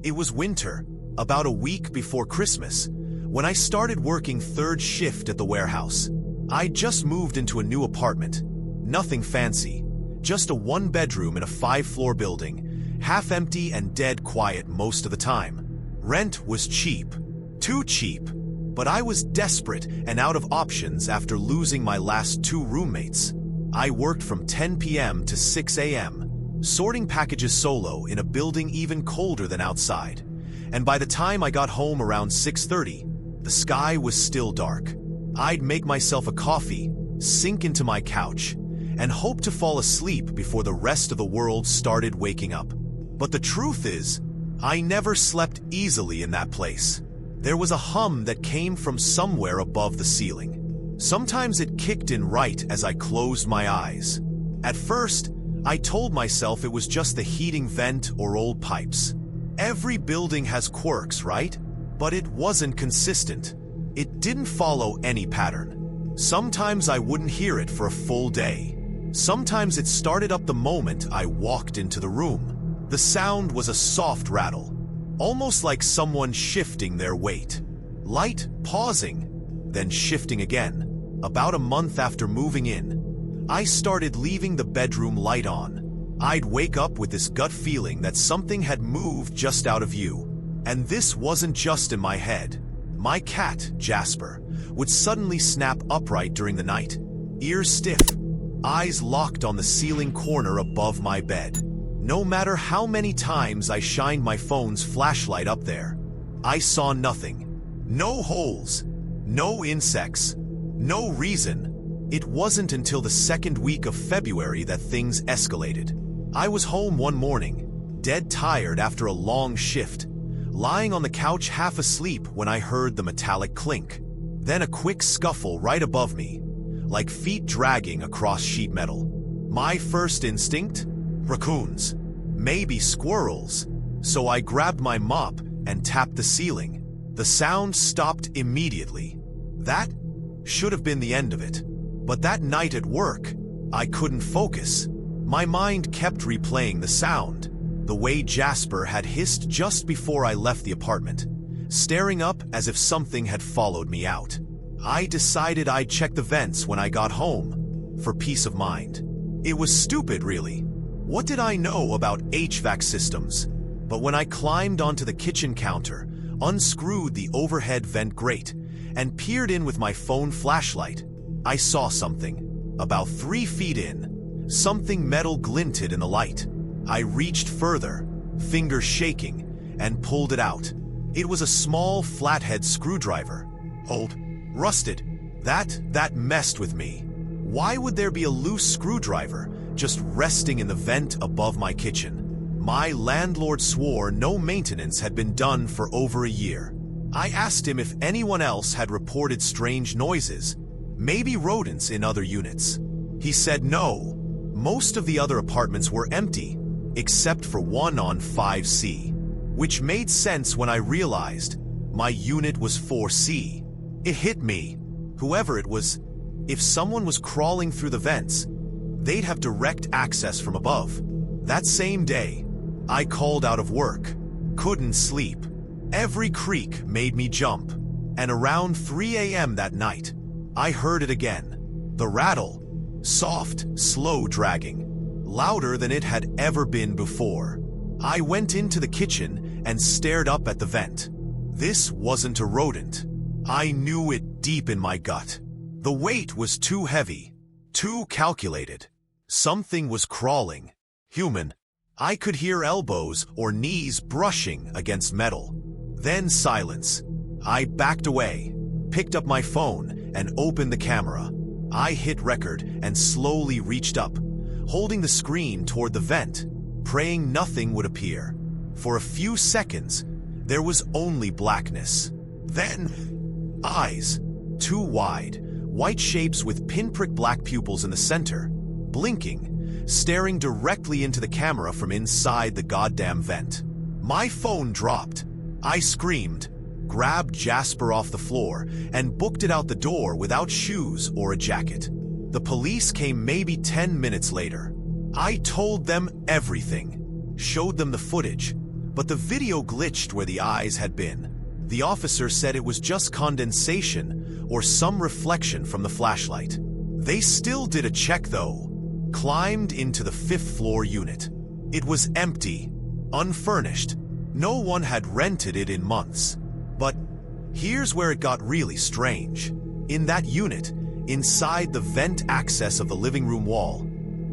It was winter, about a week before Christmas, when I started working third shift at the warehouse. I'd just moved into a new apartment. Nothing fancy, just a one-bedroom in a 5-floor building, half empty and dead quiet most of the time. Rent was cheap. Too cheap. But I was desperate and out of options after losing my last 2 roommates. I worked from 10 p.m. to 6 a.m., sorting packages solo in a building even colder than outside. And by the time I got home around 6:30, the sky was still dark. I'd make myself a coffee, sink into my couch, and hope to fall asleep before the rest of the world started waking up. But the truth is, I never slept easily in that place. There was a hum that came from somewhere above the ceiling. Sometimes it kicked in right as I closed my eyes. At first, I told myself it was just the heating vent or old pipes. Every building has quirks, right? But it wasn't consistent. It didn't follow any pattern. Sometimes I wouldn't hear it for a full day. Sometimes it started up the moment I walked into the room. The sound was a soft rattle, almost like someone shifting their weight. Light pausing, then shifting again. About a month after moving in, I started leaving the bedroom light on. I'd wake up with this gut feeling that something had moved just out of view. And this wasn't just in my head. My cat, Jasper, would suddenly snap upright during the night, ears stiff, eyes locked on the ceiling corner above my bed. No matter how many times I shined my phone's flashlight up there, I saw nothing. No holes, no insects, no reason. It wasn't until the second week of February that things escalated. I was home one morning, dead tired after a long shift, lying on the couch half asleep when I heard the metallic clink. Then a quick scuffle right above me, like feet dragging across sheet metal. My first instinct? Raccoons. Maybe squirrels. So I grabbed my mop and tapped the ceiling. The sound stopped immediately. That should have been the end of it. But that night at work, I couldn't focus. My mind kept replaying the sound, the way Jasper had hissed just before I left the apartment, staring up as if something had followed me out. I decided I'd check the vents when I got home, for peace of mind. It was stupid, really. What did I know about HVAC systems? But when I climbed onto the kitchen counter, unscrewed the overhead vent grate, and peered in with my phone flashlight, I saw something. About 3 feet in, something metal glinted in the light. I reached further, fingers shaking, and pulled it out. It was a small flathead screwdriver. Old, rusted. That messed with me. Why would there be a loose screwdriver just resting in the vent above my kitchen? My landlord swore no maintenance had been done for over a year. I asked him if anyone else had reported strange noises, maybe rodents in other units. He said no. Most of the other apartments were empty, except for one on 5C, which made sense when I realized my unit was 4C. It hit me. Whoever it was, if someone was crawling through the vents, they'd have direct access from above. That same day, I called out of work. Couldn't sleep. Every creak made me jump. And around 3 a.m. that night, I heard it again. The rattle. Soft, slow dragging. Louder than it had ever been before. I went into the kitchen and stared up at the vent. This wasn't a rodent. I knew it deep in my gut. The weight was too heavy, too calculated. Something was crawling. Human. I could hear elbows or knees brushing against metal. Then silence. I backed away, picked up my phone, and opened the camera. I hit record and slowly reached up, holding the screen toward the vent, praying nothing would appear. For a few seconds, there was only blackness. Then, eyes. Too wide, white shapes with pinprick black pupils in the center, blinking, staring directly into the camera from inside the goddamn vent. My phone dropped. I screamed, grabbed Jasper off the floor, and booked it out the door without shoes or a jacket. The police came maybe 10 minutes later. I told them everything, showed them the footage, but the video glitched where the eyes had been. The officer said it was just condensation or some reflection from the flashlight. They still did a check though. Climbed into the 5th floor unit. It was empty, unfurnished. No one had rented it in months. But here's where it got really strange. In that unit, inside the vent access of the living room wall,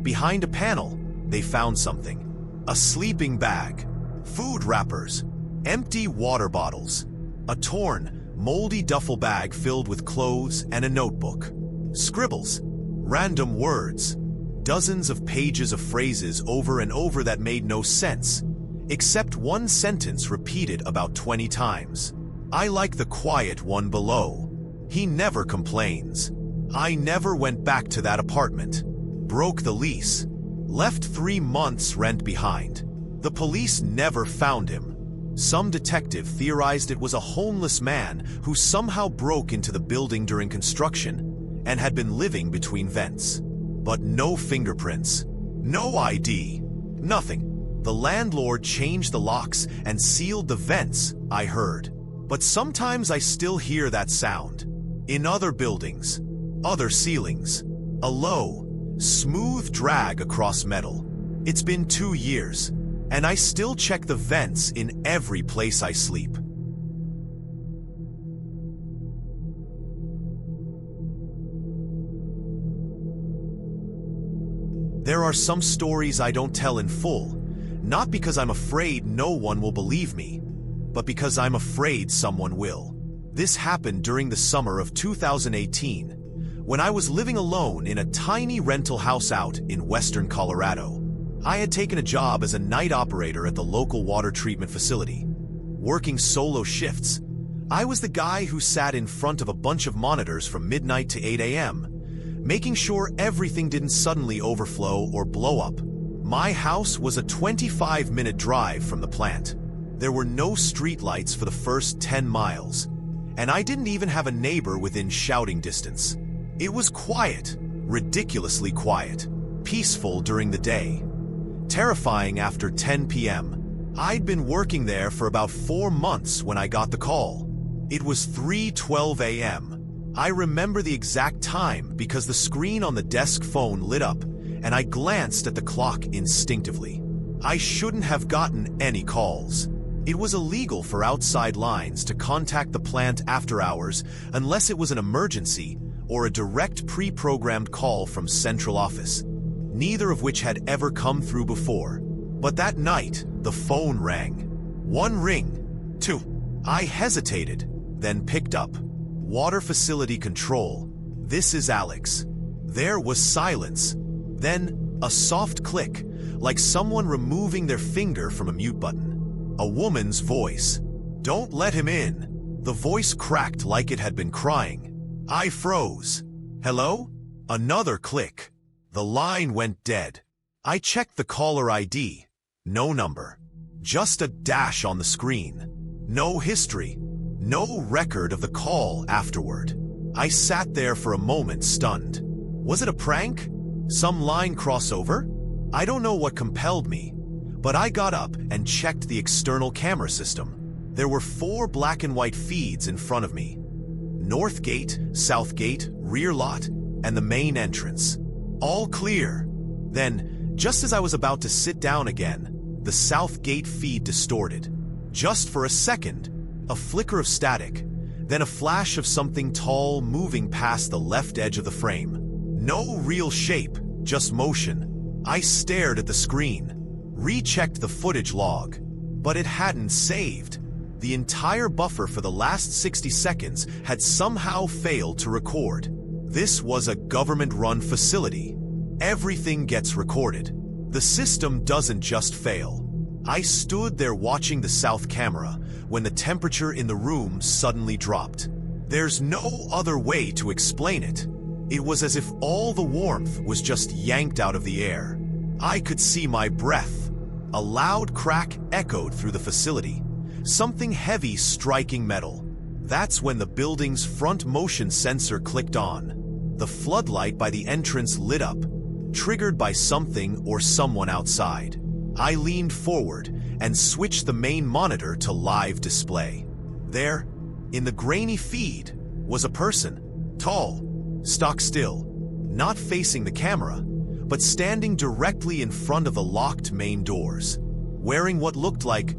behind a panel, they found something. A sleeping bag, food wrappers, empty water bottles, a torn, moldy duffel bag filled with clothes and a notebook. Scribbles, random words, dozens of pages of phrases over and over that made no sense, except one sentence repeated about 20 times. I like the quiet one below. He never complains. I never went back to that apartment. Broke the lease. Left 3 months rent behind. The police never found him. Some detective theorized it was a homeless man who somehow broke into the building during construction and had been living between vents. But no fingerprints, no ID, nothing. The landlord changed the locks and sealed the vents, I heard. But sometimes I still hear that sound. In other buildings, other ceilings. A low, smooth drag across metal. It's been 2 years, and I still check the vents in every place I sleep. There are some stories I don't tell in full, not because I'm afraid no one will believe me, but because I'm afraid someone will. This happened during the summer of 2018, when I was living alone in a tiny rental house out in western Colorado. I had taken a job as a night operator at the local water treatment facility. Working solo shifts, I was the guy who sat in front of a bunch of monitors from midnight to 8 a.m., making sure everything didn't suddenly overflow or blow up. My house was a 25-minute drive from the plant. There were no streetlights for the first 10 miles, and I didn't even have a neighbor within shouting distance. It was quiet, ridiculously quiet, peaceful during the day, terrifying after 10 p.m. I'd been working there for about 4 months when I got the call. It was 3:12 a.m. I remember the exact time because the screen on the desk phone lit up, and I glanced at the clock instinctively. I shouldn't have gotten any calls. It was illegal for outside lines to contact the plant after hours unless it was an emergency or a direct pre-programmed call from central office, neither of which had ever come through before. But that night, the phone rang. 1 ring, 2. I hesitated, then picked up. Water facility control. This is Alex. There was silence. Then, a soft click, like someone removing their finger from a mute button. A woman's voice. Don't let him in. The voice cracked like it had been crying. I froze. Hello? Another click. The line went dead. I checked the caller ID. No number. Just a dash on the screen. No history. No record of the call afterward. I sat there for a moment stunned. Was it a prank? Some line crossover? I don't know what compelled me, but I got up and checked the external camera system. There were 4 black and white feeds in front of me. North gate, south gate, rear lot, and the main entrance. All clear. Then, just as I was about to sit down again, the south gate feed distorted. Just for a second, a flicker of static, then a flash of something tall moving past the left edge of the frame. No real shape, just motion. I stared at the screen, rechecked the footage log, but it hadn't saved. The entire buffer for the last 60 seconds had somehow failed to record. This was a government-run facility. Everything gets recorded. The system doesn't just fail. I stood there watching the south camera when the temperature in the room suddenly dropped. There's no other way to explain it. It was as if all the warmth was just yanked out of the air. I could see my breath. A loud crack echoed through the facility. Something heavy striking metal. That's when the building's front motion sensor clicked on. The floodlight by the entrance lit up, triggered by something or someone outside. I leaned forward and switched the main monitor to live display. There, in the grainy feed, was a person, tall, stock still, not facing the camera, but standing directly in front of the locked main doors, wearing what looked like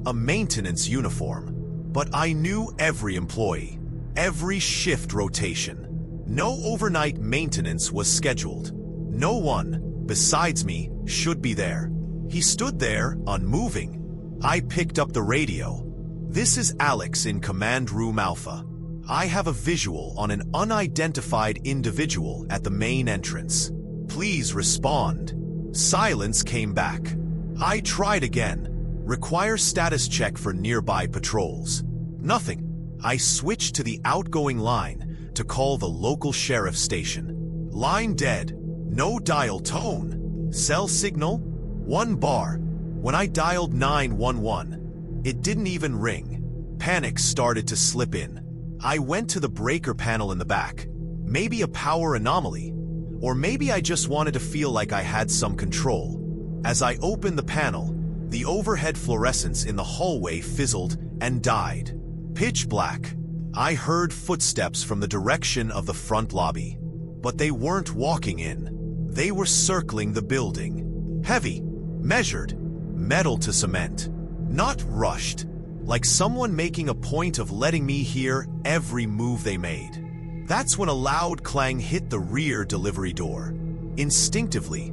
a maintenance uniform. But I knew every employee, every shift rotation. No overnight maintenance was scheduled. No one, besides me, should be there. He stood there, unmoving. I picked up the radio. "This is Alex in Command Room Alpha. I have a visual on an unidentified individual at the main entrance. Please respond." Silence came back. I tried again. "Require status check for nearby patrols." Nothing. I switched to the outgoing line to call the local sheriff station. Line dead. No dial tone. Cell signal? 1 bar. When I dialed 911, it didn't even ring. Panic started to slip in. I went to the breaker panel in the back. Maybe a power anomaly. Or maybe I just wanted to feel like I had some control. As I opened the panel, the overhead fluorescence in the hallway fizzled and died. Pitch black. I heard footsteps from the direction of the front lobby. But they weren't walking in. They were circling the building. Heavy, measured, metal to cement. Not rushed, like someone making a point of letting me hear every move they made. That's when a loud clang hit the rear delivery door. Instinctively,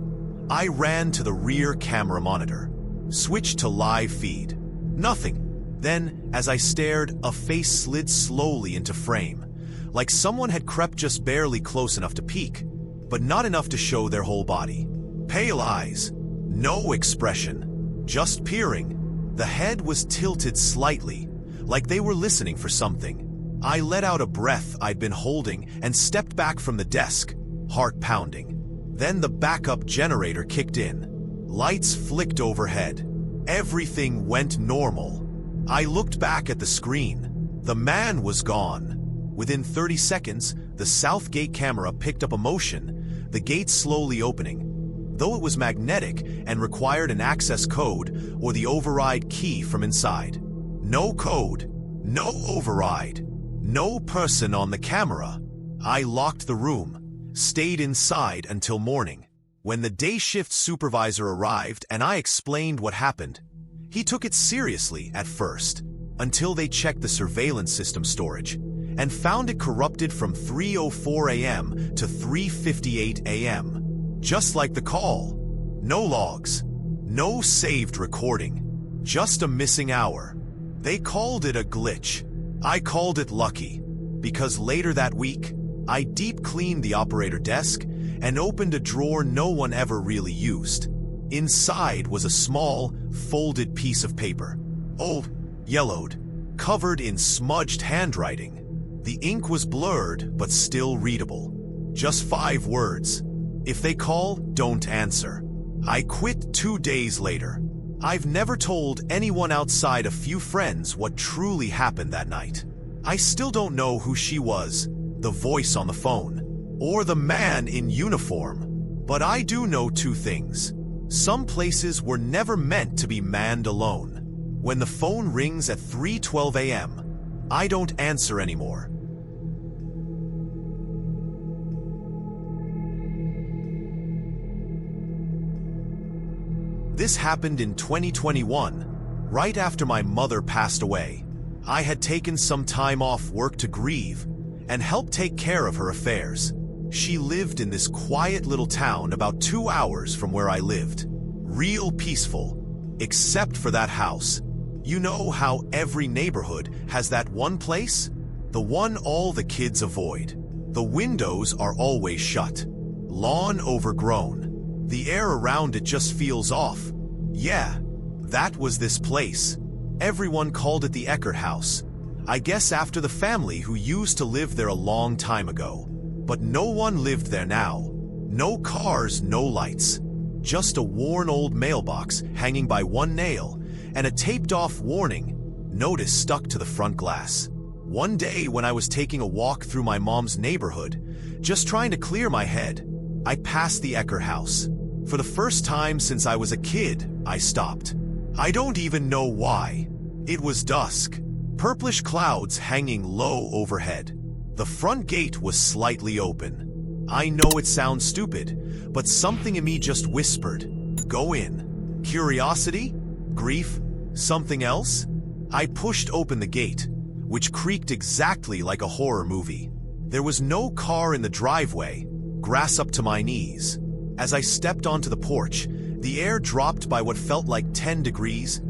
I ran to the rear camera monitor, switched to live feed. Nothing. Then, as I stared, a face slid slowly into frame, like someone had crept just barely close enough to peek, but not enough to show their whole body. Pale eyes, no expression, just peering. The head was tilted slightly, like they were listening for something. I let out a breath I'd been holding and stepped back from the desk, heart pounding. Then the backup generator kicked in. Lights flicked overhead. Everything went normal. I looked back at the screen. The man was gone. Within 30 seconds, the south gate camera picked up a motion, the gate slowly opening. Though it was magnetic and required an access code or the override key from inside. No code, no override, no person on the camera. I locked the room, stayed inside until morning. When the day shift supervisor arrived and I explained what happened, he took it seriously at first, until they checked the surveillance system storage and found it corrupted from 3:04 a.m. to 3:58 a.m. Just like the call. No logs, no saved recording, just a missing hour. They called it a glitch. I called it lucky, because later that week, I deep cleaned the operator desk and opened a drawer no one ever really used. Inside was a small, folded piece of paper, old, yellowed, covered in smudged handwriting. The ink was blurred but still readable. Just 5 words. If they call, don't answer. I quit 2 days later. I've never told anyone outside a few friends what truly happened that night. I still don't know who she was, the voice on the phone, or the man in uniform. But I do know 2 things. Some places were never meant to be manned alone. When the phone rings at 3:12 a.m., I don't answer anymore. This happened in 2021, right after my mother passed away. I had taken some time off work to grieve and help take care of her affairs. She lived in this quiet little town about 2 hours from where I lived. Real peaceful, except for that house. You know how every neighborhood has that one place? The one all the kids avoid. The windows are always shut. Lawn overgrown. The air around it just feels off. Yeah, that was this place. Everyone called it the Eckert House. I guess after the family who used to live there a long time ago. But no one lived there now. No cars, no lights. Just a worn old mailbox hanging by one nail and a taped-off warning notice stuck to the front glass. One day when I was taking a walk through my mom's neighborhood, just trying to clear my head, I passed the Eckert House. For the first time since I was a kid, I stopped. I don't even know why. It was dusk, purplish clouds hanging low overhead. The front gate was slightly open. I know it sounds stupid, but something in me just whispered, "Go in." Curiosity? Grief? Something else? I pushed open the gate, which creaked exactly like a horror movie. There was no car in the driveway, grass up to my knees. As I stepped onto the porch, the air dropped by what felt like 10 degrees,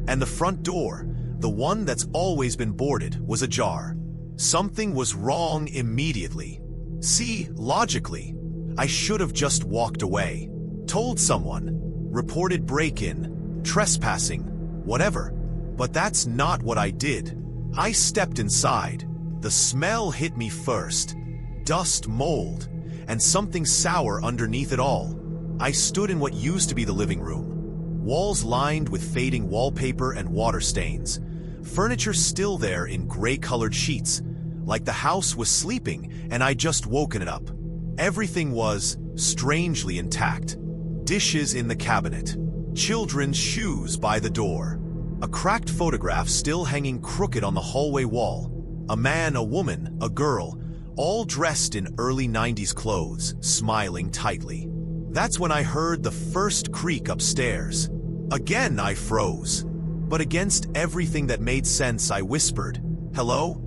and the front door, the one that's always been boarded, was ajar. Something was wrong immediately. See, logically, I should have just walked away, told someone, reported break-in, trespassing, whatever. But that's not what I did. I stepped inside. The smell hit me first. Dust, mold, and something sour underneath it all. I stood in what used to be the living room. Walls lined with fading wallpaper and water stains. Furniture still there in gray-colored sheets, like the house was sleeping and I'd just woken it up. Everything was strangely intact. Dishes in the cabinet. Children's shoes by the door. A cracked photograph still hanging crooked on the hallway wall. A man, a woman, a girl, all dressed in early 90s clothes, smiling tightly. That's when I heard the first creak upstairs. Again, I froze. But against everything that made sense, I whispered, "Hello?"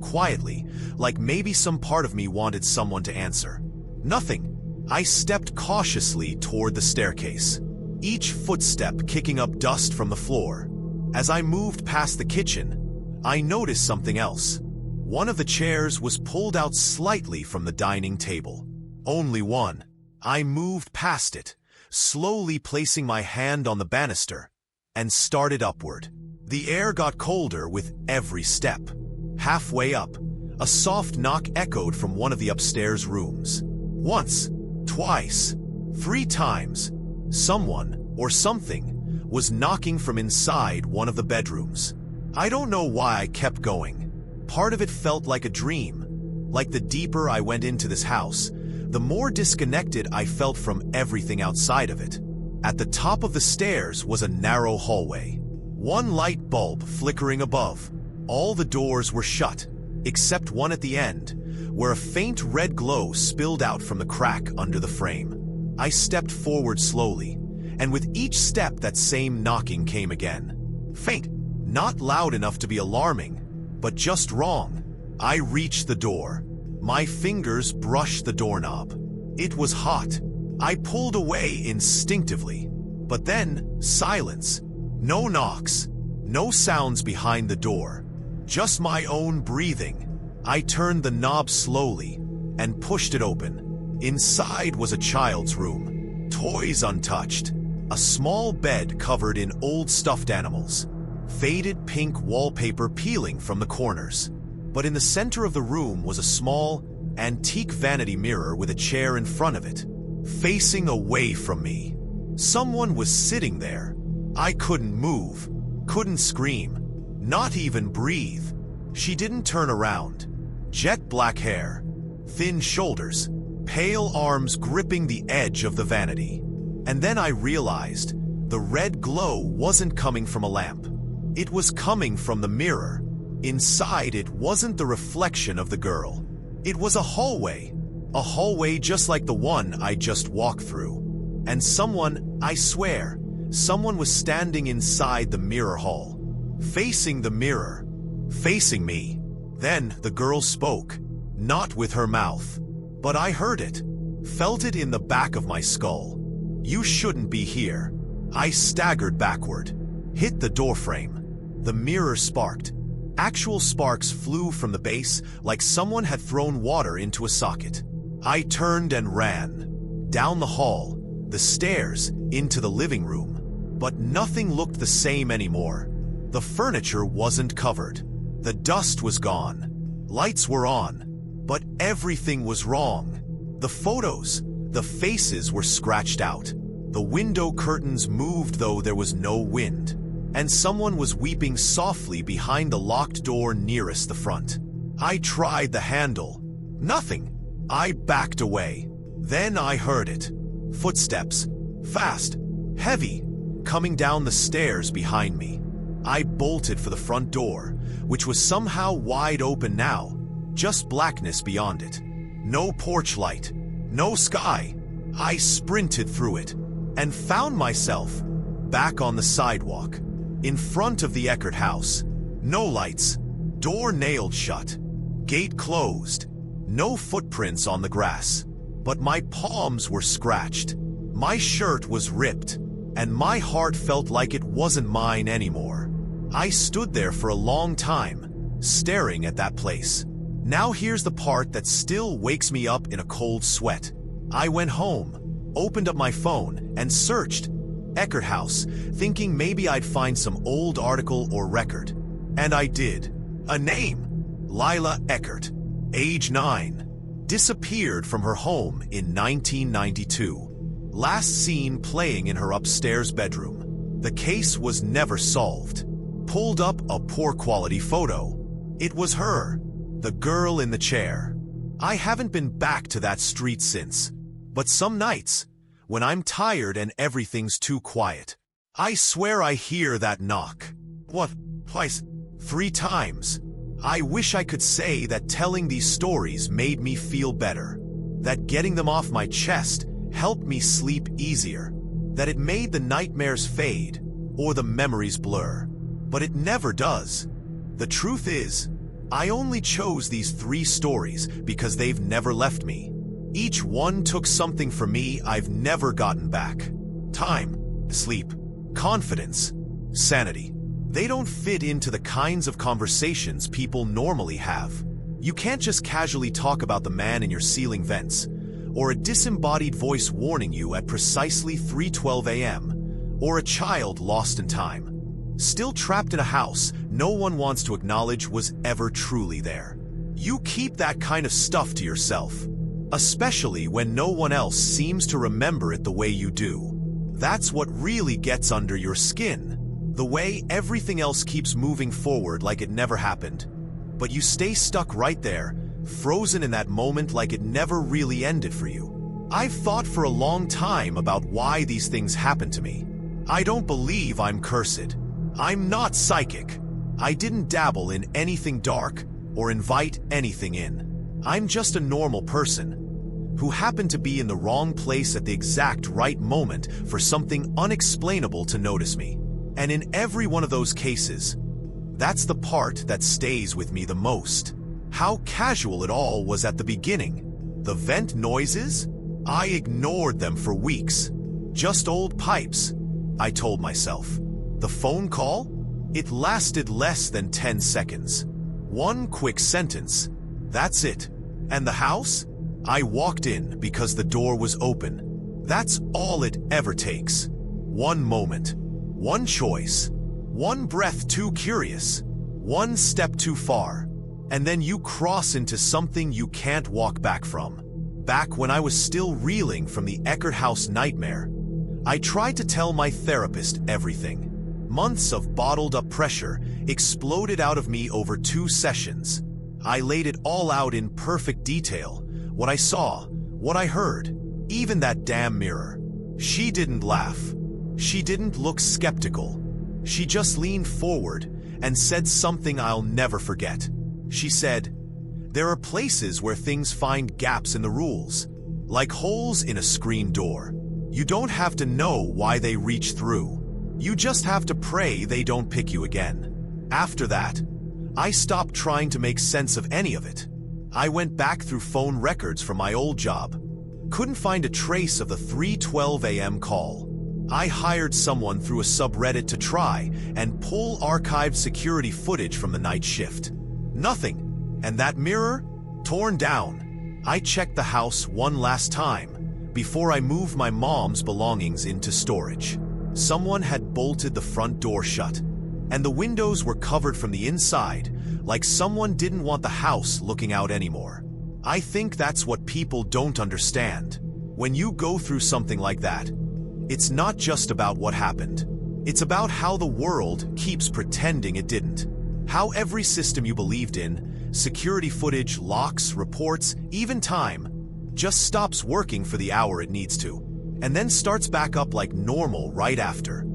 Quietly, like maybe some part of me wanted someone to answer. Nothing. I stepped cautiously toward the staircase, each footstep kicking up dust from the floor. As I moved past the kitchen, I noticed something else. One of the chairs was pulled out slightly from the dining table. Only one. I moved past it, slowly placing my hand on the banister, and started upward. The air got colder with every step. Halfway up, a soft knock echoed from one of the upstairs rooms. Once, twice, 3 times, someone or something was knocking from inside one of the bedrooms. I don't know why I kept going. Part of it felt like a dream. Like the deeper I went into this house, the more disconnected I felt from everything outside of it. At the top of the stairs was a narrow hallway. One light bulb flickering above. All the doors were shut, except one at the end, where a faint red glow spilled out from the crack under the frame. I stepped forward slowly, and with each step that same knocking came again. Faint, not loud enough to be alarming, but just wrong. I reached the door. My fingers brushed the doorknob. It was hot. I pulled away instinctively. But then, silence. No knocks. No sounds behind the door. Just my own breathing. I turned the knob slowly and pushed it open. Inside was a child's room. Toys untouched. A small bed covered in old stuffed animals. Faded pink wallpaper peeling from the corners. But in the center of the room was a small, antique vanity mirror with a chair in front of it, facing away from me. Someone was sitting there. I couldn't move, couldn't scream, not even breathe. She didn't turn around. Jet black hair, thin shoulders, pale arms gripping the edge of the vanity. And then I realized the red glow wasn't coming from a lamp. It was coming from the mirror. Inside it wasn't the reflection of the girl. It was a hallway just like the one I just walked through. And someone, I swear, someone was standing inside the mirror hall, facing the mirror, facing me. Then the girl spoke, not with her mouth, but I heard it, felt it in the back of my skull. "You shouldn't be here." I staggered backward, hit the doorframe. The mirror sparked. Actual sparks flew from the base like someone had thrown water into a socket. I turned and ran. Down the hall, the stairs, into the living room. But nothing looked the same anymore. The furniture wasn't covered. The dust was gone. Lights were on. But everything was wrong. The photos, the faces were scratched out. The window curtains moved though there was no wind. And someone was weeping softly behind the locked door nearest the front. I tried the handle. Nothing. I backed away. Then I heard it. Footsteps. Fast, heavy, coming down the stairs behind me. I bolted for the front door, which was somehow wide open now, just blackness beyond it. No porch light, no sky. I sprinted through it and found myself back on the sidewalk, in front of the Eckert house. No lights, door nailed shut, gate closed, no footprints on the grass. But my palms were scratched, my shirt was ripped, and my heart felt like it wasn't mine anymore. I stood there for a long time, staring at that place. Now here's the part that still wakes me up in a cold sweat. I went home, opened up my phone, and searched Eckert House, thinking maybe I'd find some old article or record. And I did. A name. Lila Eckert, age 9. Disappeared from her home in 1992. Last seen playing in her upstairs bedroom. The case was never solved. Pulled up a poor quality photo. It was her, the girl in the chair. I haven't been back to that street since. But some nights, when I'm tired and everything's too quiet, I swear I hear that knock. What? Twice? 3 times. I wish I could say that telling these stories made me feel better, that getting them off my chest helped me sleep easier, that it made the nightmares fade or the memories blur. But it never does. The truth is, I only chose these 3 stories because they've never left me. Each one took something from me I've never gotten back. Time, sleep, confidence, sanity. They don't fit into the kinds of conversations people normally have. You can't just casually talk about the man in your ceiling vents, or a disembodied voice warning you at precisely 3:12 a.m., or a child lost in time, still trapped in a house no one wants to acknowledge was ever truly there. You keep that kind of stuff to yourself, especially when no one else seems to remember it the way you do. That's what really gets under your skin. The way everything else keeps moving forward like it never happened, but you stay stuck right there, frozen in that moment like it never really ended for you. I've thought for a long time about why these things happen to me. I don't believe I'm cursed. I'm not psychic. I didn't dabble in anything dark or invite anything in. I'm just a normal person who happened to be in the wrong place at the exact right moment for something unexplainable to notice me. And in every one of those cases, that's the part that stays with me the most. How casual it all was at the beginning. The vent noises? I ignored them for weeks. Just old pipes, I told myself. The phone call? It lasted less than 10 seconds. One quick sentence. That's it. And the house? I walked in because the door was open. That's all it ever takes. One moment. One choice, one breath too curious, one step too far, and then you cross into something you can't walk back from. Back when I was still reeling from the Eckert House nightmare, I tried to tell my therapist everything. Months of bottled-up pressure exploded out of me over 2 sessions. I laid it all out in perfect detail, what I saw, what I heard, even that damn mirror. She didn't laugh. She didn't look skeptical. She just leaned forward and said something I'll never forget. She said, "There are places where things find gaps in the rules, like holes in a screen door. You don't have to know why they reach through. You just have to pray they don't pick you again." After that, I stopped trying to make sense of any of it. I went back through phone records from my old job. Couldn't find a trace of the 3:12 a.m. call. I hired someone through a subreddit to try and pull archived security footage from the night shift. Nothing. And that mirror? Torn down. I checked the house one last time before I moved my mom's belongings into storage. Someone had bolted the front door shut, and the windows were covered from the inside, like someone didn't want the house looking out anymore. I think that's what people don't understand. When you go through something like that, it's not just about what happened. It's about how the world keeps pretending it didn't. How every system you believed in, security footage, locks, reports, even time, just stops working for the hour it needs to. and then starts back up like normal right after,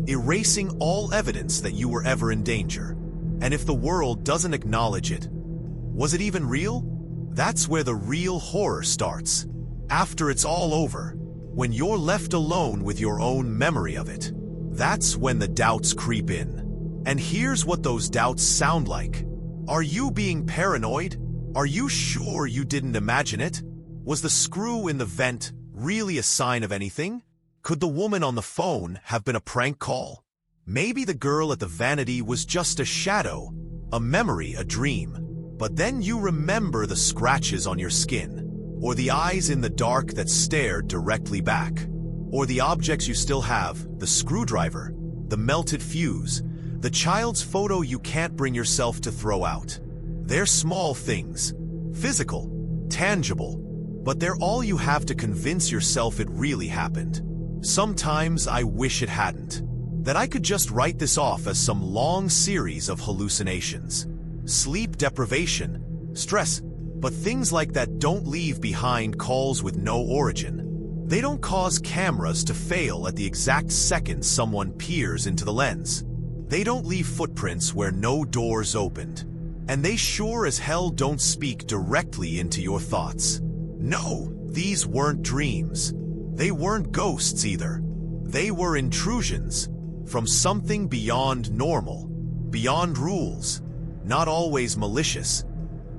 erasing all evidence that you were ever in danger. And if the world doesn't acknowledge it, was it even real? That's where the real horror starts. After it's all over, when you're left alone with your own memory of it, that's when the doubts creep in. And here's what those doubts sound like. Are you being paranoid? Are you sure you didn't imagine it? Was the screw in the vent really a sign of anything? Could the woman on the phone have been a prank call? Maybe the girl at the vanity was just a shadow, a memory, a dream. But then you remember the scratches on your skin, or the eyes in the dark that stared directly back, or the objects you still have, the screwdriver, the melted fuse, the child's photo you can't bring yourself to throw out. They're small things, physical, tangible, but they're all you have to convince yourself it really happened. Sometimes I wish it hadn't, that I could just write this off as some long series of hallucinations. Sleep deprivation, stress, but things like that don't leave behind calls with no origin. They don't cause cameras to fail at the exact second someone peers into the lens. They don't leave footprints where no doors opened. And they sure as hell don't speak directly into your thoughts. No, these weren't dreams. They weren't ghosts either. They were intrusions from something beyond normal, beyond rules. Not always malicious,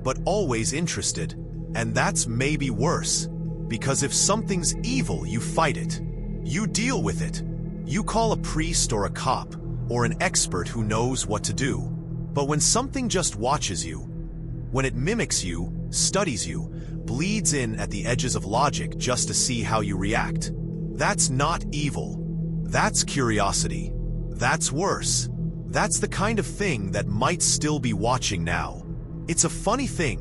but always interested. And that's maybe worse, because if something's evil, you fight it. You deal with it. You call a priest or a cop, or an expert who knows what to do. But when something just watches you, when it mimics you, studies you, bleeds in at the edges of logic just to see how you react, that's not evil. That's curiosity. That's worse. That's the kind of thing that might still be watching now. It's a funny thing,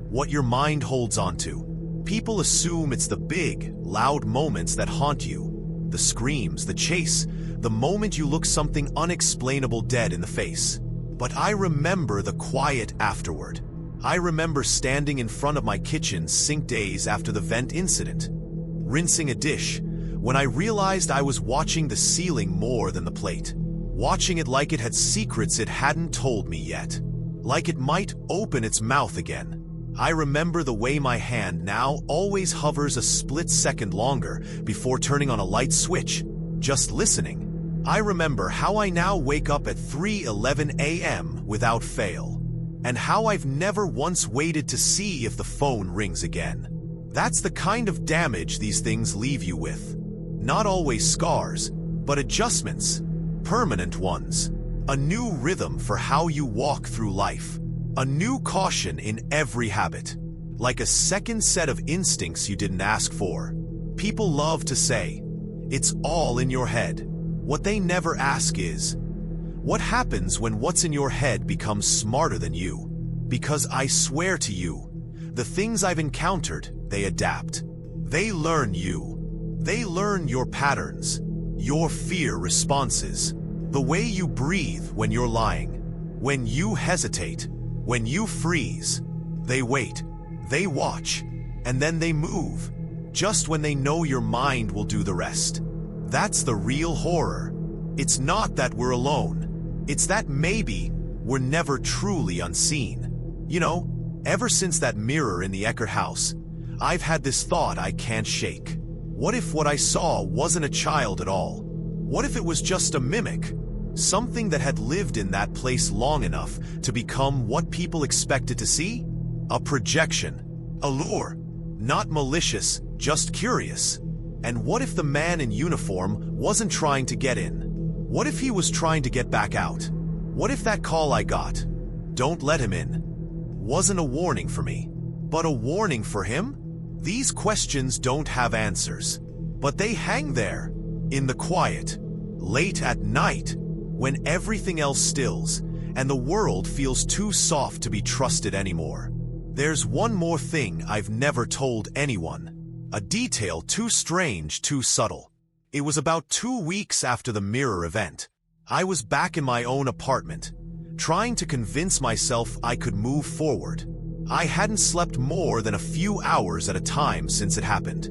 what your mind holds onto. People assume it's the big, loud moments that haunt you. The screams, the chase, the moment you look something unexplainable dead in the face. But I remember the quiet afterward. I remember standing in front of my kitchen sink days after the vent incident, rinsing a dish, when I realized I was watching the ceiling more than the plate. Watching it like it had secrets it hadn't told me yet. Like it might open its mouth again. I remember the way my hand now always hovers a split second longer before turning on a light switch, just listening. I remember how I now wake up at 3:11 a.m. without fail. And how I've never once waited to see if the phone rings again. That's the kind of damage these things leave you with. Not always scars, but adjustments. Permanent ones. A new rhythm for how you walk through life. A new caution in every habit. Like a second set of instincts you didn't ask for. People love to say, it's all in your head. What they never ask is, what happens when what's in your head becomes smarter than you? Because I swear to you, the things I've encountered, they adapt. They learn you. They learn your patterns. Your fear responses, the way you breathe when you're lying, when you hesitate, when you freeze. They wait, they watch, and then they move, just when they know your mind will do the rest. That's the real horror. It's not that we're alone. It's that maybe we're never truly unseen. You know, ever since that mirror in the Eckert house, I've had this thought I can't shake. What if what I saw wasn't a child at all? What if it was just a mimic? Something that had lived in that place long enough to become what people expected to see? A projection. A lure. Not malicious, just curious. And what if the man in uniform wasn't trying to get in? What if he was trying to get back out? What if that call I got, "Don't let him in," wasn't a warning for me, but a warning for him? These questions don't have answers, but they hang there, in the quiet, late at night, when everything else stills and the world feels too soft to be trusted anymore. There's one more thing I've never told anyone, a detail too strange, too subtle. It was about 2 weeks after the mirror event. I was back in my own apartment, trying to convince myself I could move forward. I hadn't slept more than a few hours at a time since it happened.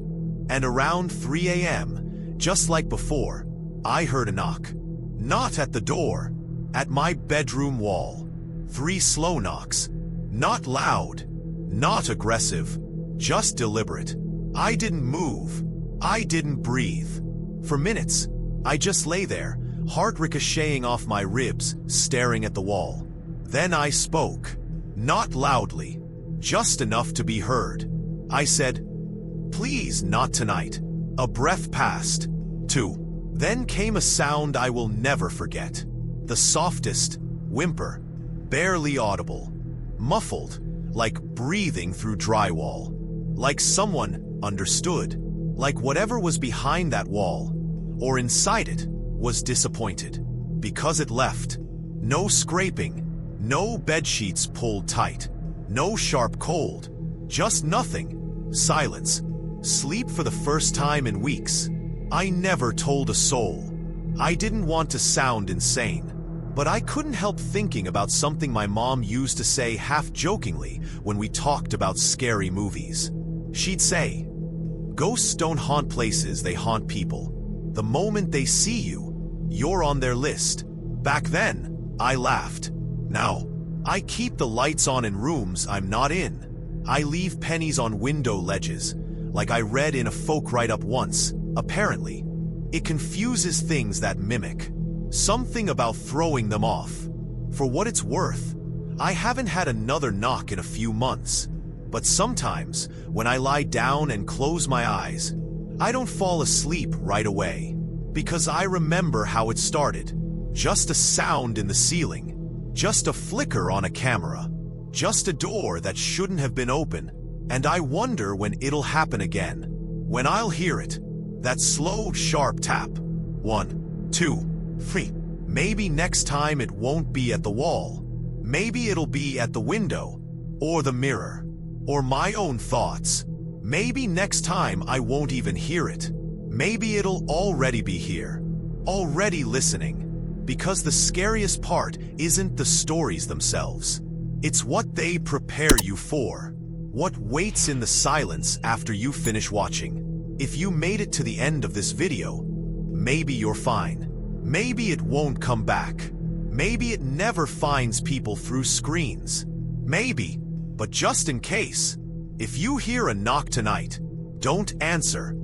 And around 3 a.m., just like before, I heard a knock. Not at the door, at my bedroom wall. 3 slow knocks. Not loud, not aggressive, just deliberate. I didn't move. I didn't breathe. For minutes, I just lay there, heart ricocheting off my ribs, staring at the wall. Then I spoke. Not loudly, just enough to be heard. I said, "Please, not tonight." A breath passed. 2. Then came a sound I will never forget. The softest whimper, barely audible, muffled, like breathing through drywall. Like someone understood. Like whatever was behind that wall, or inside it, was disappointed. Because it left. No scraping, no bedsheets pulled tight, no sharp cold, just nothing. Silence. Sleep for the first time in weeks. I never told a soul. I didn't want to sound insane, but I couldn't help thinking about something my mom used to say half-jokingly when we talked about scary movies. She'd say, "Ghosts don't haunt places, they haunt people. The moment they see you, you're on their list." Back then, I laughed. Now, I keep the lights on in rooms I'm not in. I leave pennies on window ledges, like I read in a folk write-up once. Apparently, it confuses things that mimic. Something about throwing them off. For what it's worth, I haven't had another knock in a few months. But sometimes, when I lie down and close my eyes, I don't fall asleep right away. Because I remember how it started. Just a sound in the ceiling. Just a flicker on a camera. Just a door that shouldn't have been open. And I wonder when it'll happen again. When I'll hear it. That slow, sharp tap. 1, 2, 3. Maybe next time it won't be at the wall. Maybe it'll be at the window. Or the mirror. Or my own thoughts. Maybe next time I won't even hear it. Maybe it'll already be here. Already listening. Because the scariest part isn't the stories themselves. It's what they prepare you for. What waits in the silence after you finish watching. If you made it to the end of this video, maybe you're fine. Maybe it won't come back. Maybe it never finds people through screens. Maybe, but just in case, if you hear a knock tonight, don't answer.